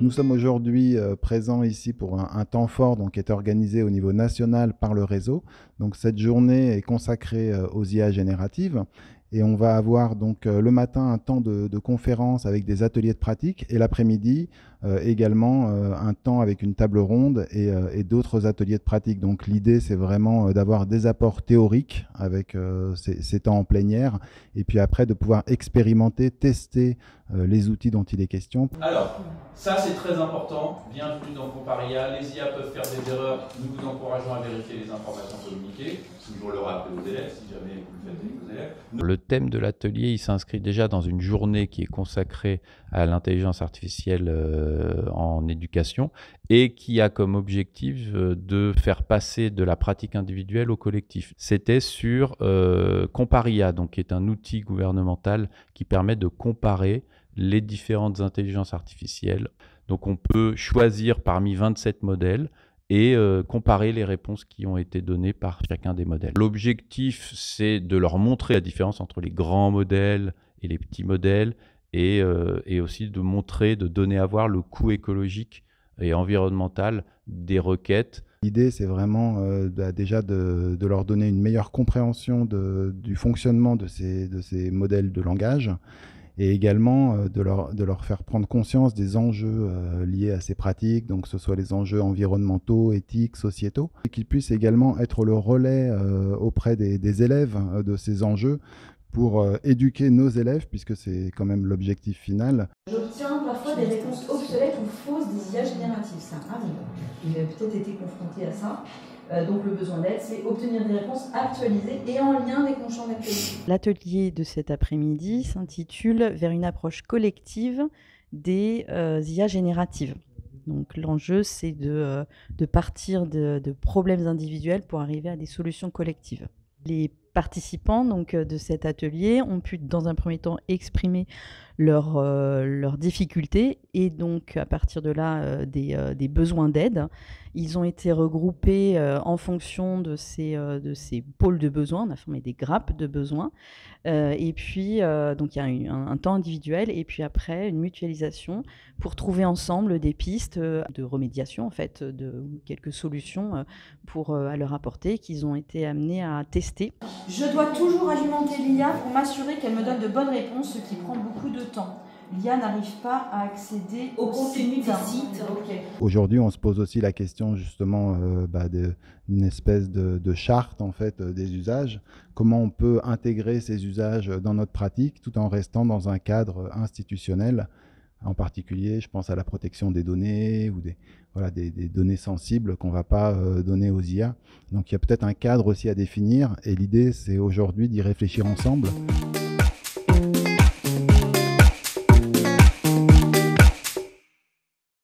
Nous sommes aujourd'hui présents ici pour un temps fort qui est organisé au niveau national par le réseau. Donc cette journée est consacrée aux IA génératives et on va avoir donc le matin un temps de conférence avec des ateliers de pratique et l'après-midi également un temps avec une table ronde et d'autres ateliers de pratique. Donc l'idée c'est vraiment d'avoir des apports théoriques avec ces temps en plénière et puis après de pouvoir expérimenter, tester les outils dont il est question. Alors, ça c'est très important, bienvenue dans Comparia, les IA peuvent faire des erreurs, nous vous encourageons à vérifier les informations communiquées, toujours le rappeler aux élèves si jamais vous le faites avec vos élèves. Le thème de l'atelier, il s'inscrit déjà dans une journée qui est consacrée à l'intelligence artificielle en éducation et qui a comme objectif de faire passer de la pratique individuelle au collectif. C'était sur Comparia, donc, qui est un outil gouvernemental qui permet de comparer les différentes intelligences artificielles. Donc on peut choisir parmi 27 modèles et comparer les réponses qui ont été données par chacun des modèles. L'objectif, c'est de leur montrer la différence entre les grands modèles et les petits modèles et aussi de montrer, de donner à voir le coût écologique et environnemental des requêtes. L'idée, c'est vraiment déjà de leur donner une meilleure compréhension du fonctionnement de ces modèles de langage et également de leur faire prendre conscience des enjeux liés à ces pratiques, donc que ce soit les enjeux environnementaux, éthiques, sociétaux, et qu'ils puissent également être le relais auprès des élèves de ces enjeux pour éduquer nos élèves, puisque c'est quand même l'objectif final. J'obtiens parfois des réponses obsolètes ou fausses des IA génératives, ça arrive. Il a peut-être été confronté à ça. Donc le besoin d'aide, c'est obtenir des réponses actualisées et en lien avec mon champ d'actualité. L'atelier de cet après-midi s'intitule « Vers une approche collective des IA génératives ». Donc l'enjeu, c'est de partir de problèmes individuels pour arriver à des solutions collectives. Les participants de cet atelier ont pu, dans un premier temps, exprimer leurs difficultés et donc, à partir de là, des besoins d'aide. Ils ont été regroupés en fonction de ces pôles de besoins. On a formé des grappes de besoins. Et puis, donc, il y a eu un temps individuel et puis après, une mutualisation pour trouver ensemble des pistes de remédiation, en fait, de quelques solutions pour à leur apporter qu'ils ont été amenés à tester. Je dois toujours alimenter l'IA pour m'assurer qu'elle me donne de bonnes réponses, ce qui prend beaucoup de temps. L'IA n'arrive pas à accéder au contenu des sites. Okay. Aujourd'hui, on se pose aussi la question justement d'une espèce de charte en fait, des usages. Comment on peut intégrer ces usages dans notre pratique tout en restant dans un cadre institutionnel. En particulier, je pense à la protection des données ou des données sensibles qu'on ne va pas donner aux IA. Donc il y a peut-être un cadre aussi à définir et l'idée, c'est aujourd'hui d'y réfléchir ensemble.